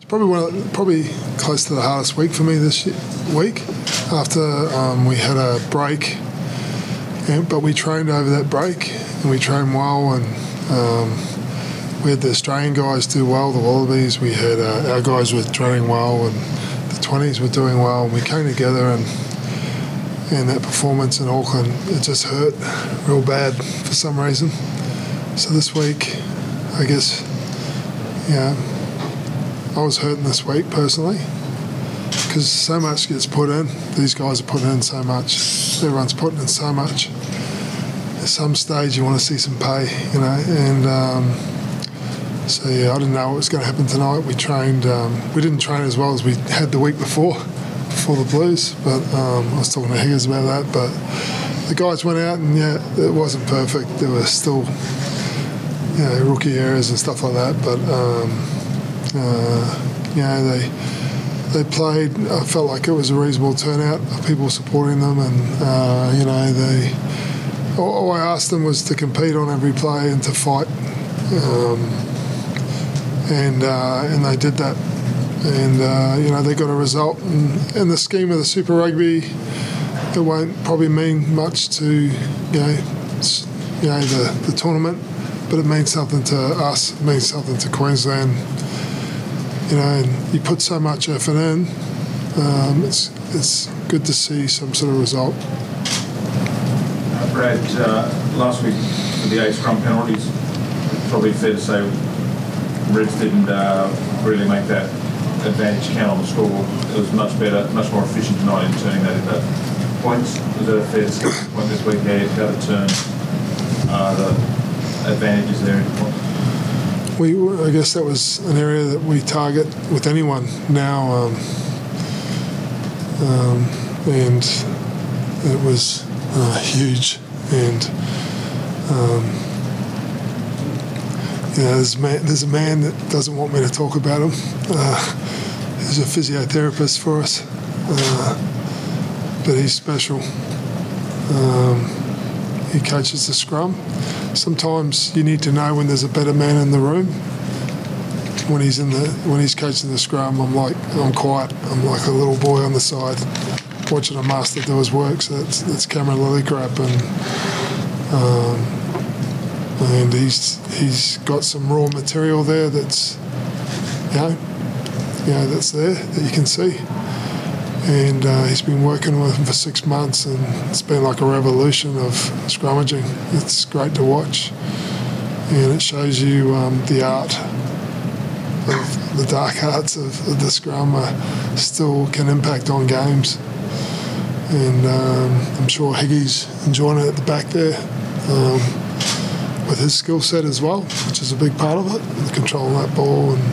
Probably close to the hardest week for me this week. After we had a break, but we trained over that break and we trained well, and we had the Australian guys do well, the Wallabies. We had our guys were training well, and the 20s were doing well, and we came together, and that performance in Auckland, it just hurt real bad for some reason. So this week, I guess, I was hurting this week personally because so much gets put in. These guys are putting in so much. Everyone's putting in so much. At some stage, you want to see some pay, and so I didn't know what was going to happen tonight. We trained. We didn't train as well as we had the week before the Blues, but I was talking to Higgins about that. But the guys went out, and it wasn't perfect. There were still, rookie errors and stuff like that. But they played. I felt like it was a reasonable turnout of people supporting them, and all I asked them was to compete on every play and to fight. And they did that, and they got a result. And in the scheme of the Super Rugby, it won't probably mean much to the tournament, but it means something to us. It means something to Queensland. And you put so much effort in. It's good to see some sort of result. Brad, last week with the 8 scrum penalties, probably fair to say Reds didn't really make that advantage count on the scoreboard. It was much better, much more efficient tonight in turning that into points. Was that a fair point this week? How to turn the advantages there into points? I guess that was an area that we target with anyone now, and it was huge. And there's a man that doesn't want me to talk about him. He's a physiotherapist for us, but he's special. He coaches the scrum. Sometimes you need to know when there's a better man in the room. When he's coaching the scrum, I'm quiet. I'm like a little boy on the side, watching a master do his work. So that's Cameron Lillicrap, and he's got some raw material there that's that's there that you can see. And he's been working with him for 6 months, and it's been like a revolution of scrummaging. It's great to watch, and it shows you the art of the dark arts of the scrum still can impact on games. And I'm sure Higgy's enjoying it at the back there with his skill set as well, which is a big part of it, the control of that ball. And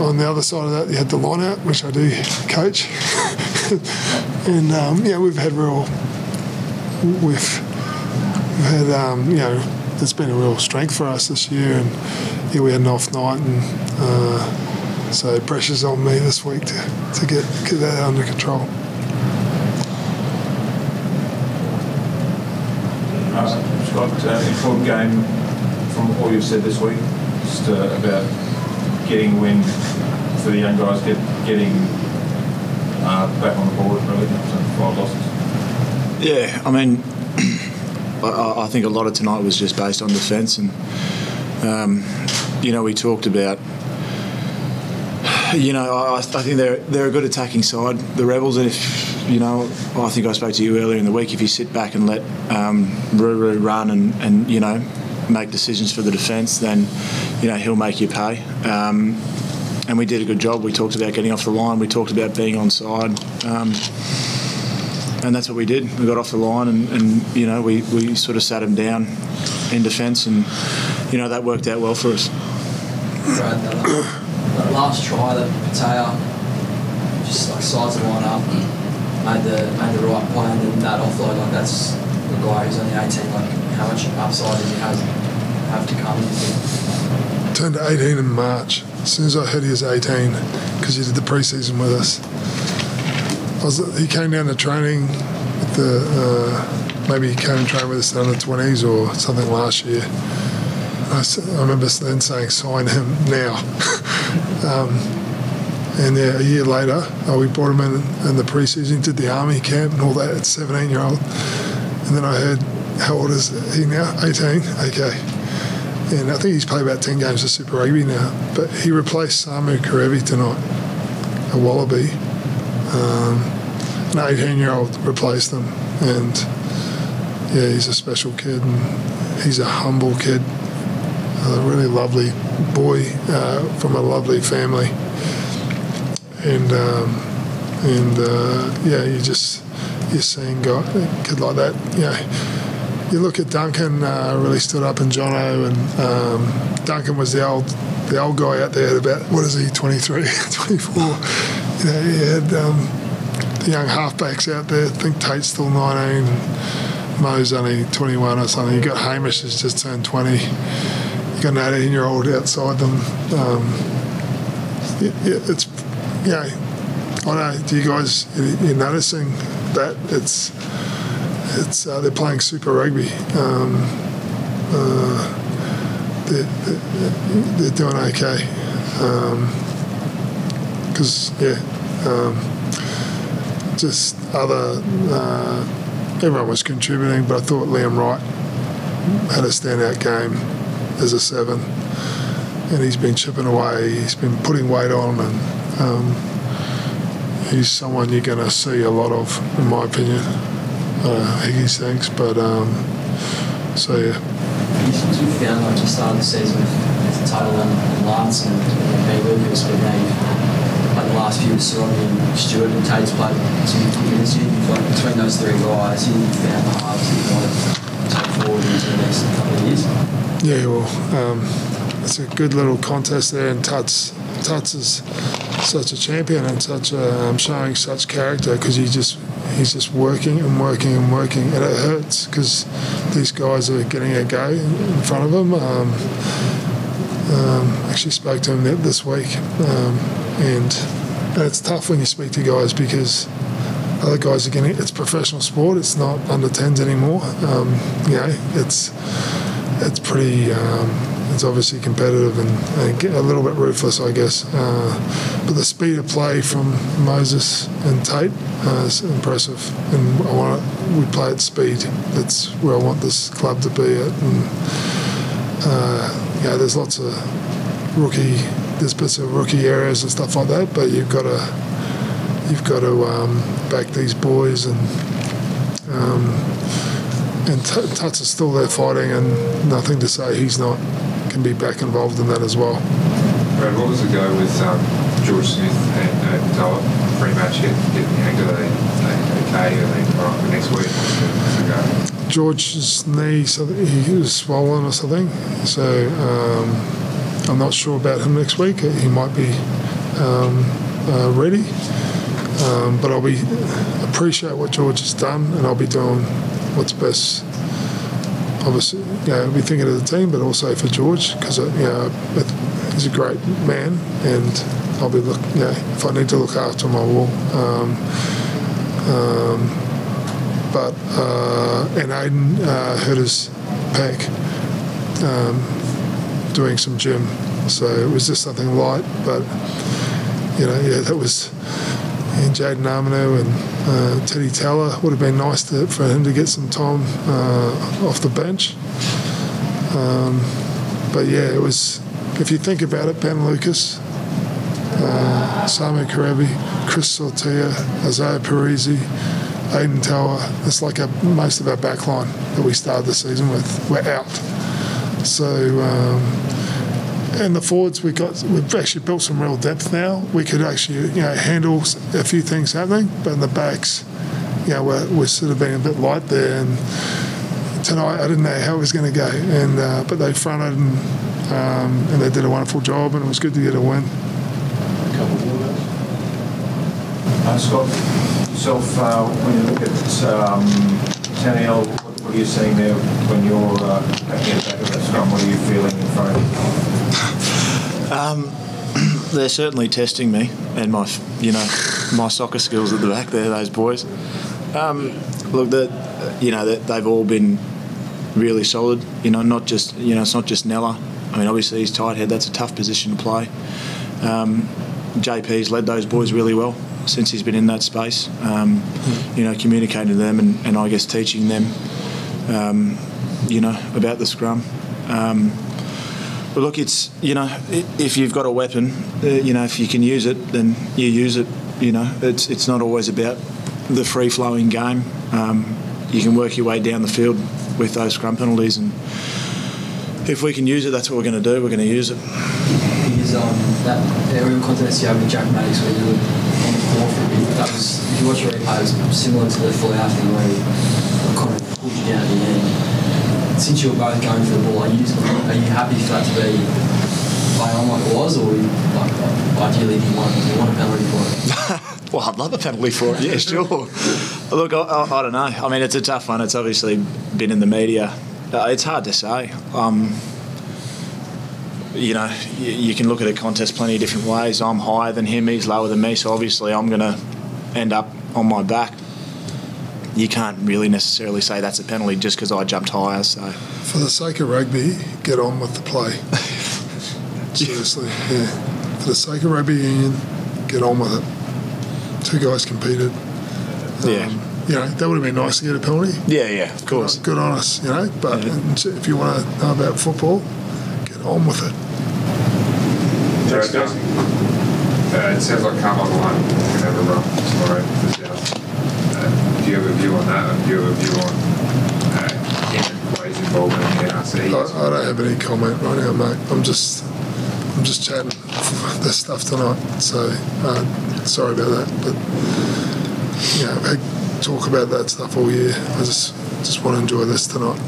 on the other side of that, you had the line out, which I do coach. And we've had it's been a real strength for us this year. And we had an off night, and so pressure's on me this week to get that under control. Scott, important game from all you've said this week, just about getting a win for the young guys, getting back on the board, really, after 5 losses. Yeah, I mean, I think a lot of tonight was just based on defence, and we talked about. I think they're a good attacking side, the Rebels. And I think I spoke to you earlier in the week. If you sit back and let Ruru run and make decisions for the defence, then he'll make you pay. And we did a good job. We talked about getting off the line. We talked about being onside. And that's what we did. We got off the line, and we sort of sat him down in defence, and that worked out well for us. Brad, the last try that Patea just sized the line up, made the right play, and then that offload, that's the guy who's only 18. How much upside does he have to come? Turned to 18 in March. As soon as I heard he was 18, because he did the pre-season with us. He came down to training with maybe he came and trained with us under 20s or something last year. I remember then saying, sign him now. And a year later, we brought him in the pre-season, did the army camp and all that at 17-year-old. And then I heard, how old is he now? 18? Okay. And I think he's played about 10 games of Super Rugby now. But he replaced Samu Karevi tonight, a Wallaby. An 18-year-old replaced him. And, yeah, he's a special kid. And he's a humble kid. A really lovely boy from a lovely family. And you're seeing a kid like that. Yeah, you look at Duncan, really stood up, and Jono, and Duncan was the old guy out there at about, what is he, 23, 24. You know, he had the young halfbacks out there. I think Tate's still 19, and Mo's only 21 or something. You got Hamish who's just turned 20. You got an 18-year-old outside them. I don't know. Do you guys, you're noticing that it's they're playing Super Rugby. They're doing okay. Because just other everyone was contributing, but I thought Liam Wright had a standout game as a 7, and he's been chipping away. He's been putting weight on, and he's someone you're going to see a lot of, in my opinion. Higgy's thinks, but so yeah. You found like you started the season with Tuttle and Lance and Ben Lucas, but now you've played the last few with Sorobi and Stewart and Tate's played 2 minutes. You've like between those 3 guys, you found the halves that you want to take forward into the next couple of years. Yeah, well, it's a good little contest there, and Tuts is such a champion and such showing such character, because he's just working and working and working, and it hurts because these guys are getting a go in front of him. Actually spoke to him this week, and it's tough when you speak to guys because other guys are getting, it's professional sport, it's not under 10s anymore. It's pretty it's obviously competitive and a little bit ruthless, I guess. But the speed of play from Moses and Tate is impressive. And we play at speed. That's where I want this club to be at. And there's lots of there's bits of rookie areas and stuff like that. But you've got to back these boys, and Tuts is still there fighting, and nothing to say he's not. Can be back involved in that as well. Brad, what does it go with George Smith and Toa pre-match? Getting the angle, are they okay? Are they all right for next week? What's it go? George's knee, so he was swollen or something. So I'm not sure about him next week. He might be ready, but I'll appreciate what George has done, and I'll be doing what's best. Obviously, I'll be thinking of the team, but also for George, because he's a great man, and I'll be if I need to look after him, I will. And Aiden hurt his pec doing some gym, so it was just something light, but that was. And Jaden Armino and Teddy Teller would have been nice for him to get some time off the bench. But yeah, it was. If you think about it, Ben Lucas, Samu Karevi, Chris Sortia, Isaiah Parisi, Aiden Tower. It's like most of our backline that we started the season with. We're out. So. And the forwards we've actually built some real depth now. We could actually handle a few things happening, but in the backs, we're sort of being a bit light there. And tonight I didn't know how it was going to go, and but they fronted and they did a wonderful job, and it was good to get a win. Scott, yourself, when you look at Taniel, what are you seeing there when you're back of that scrum? What are you feeling in front of you? They're certainly testing me and my soccer skills at the back there. Those boys. Look, they've all been really solid. You know, not just it's not just Nella. I mean, obviously he's tight head. That's a tough position to play. JP's led those boys really well since he's been in that space. You know, communicating to them and I guess teaching them, you know, about the scrum. But look, it's, you know, if you've got a weapon, you know, if you can use it, then you use it. You know, it's not always about the free-flowing game. You can work your way down the field with those scrum penalties, and if we can use it, that's what we're going to do. We're going to use it. Because that aerial contest you had with Jack Maddox where you were on the floor for a bit, that was, if you watch the replay, it was similar to the full-out thing where he kind of pulled you down at the end. Since you were both going for the ball, are you happy for that to be playing on like it was, or like ideally do you want a penalty for it? Well, I'd love a penalty for it. Yeah, sure. Look, I don't know. I mean, it's a tough one. It's obviously been in the media. It's hard to say. You know, you can look at a contest plenty of different ways. I'm higher than him, he's lower than me, so obviously I'm going to end up on my back. You can't really necessarily say that's a penalty just because I jumped higher. So, for the sake of rugby, get on with the play. Seriously, yeah. For the sake of rugby union, get on with it. Two guys competed. Yeah. You know, that would have been nice to get a penalty. Yeah, of course. Good on us, you know. But if you want to know about football, get on with it. It sounds like Carmichael Hunt can have a run tomorrow for South. Do you have a view on that? Do you have a view on him plays involved in the NRC? I don't have any comment right now, mate. I'm just chatting this stuff tonight. So sorry about that, but you know, I've had talk about that stuff all year. I just want to enjoy this tonight.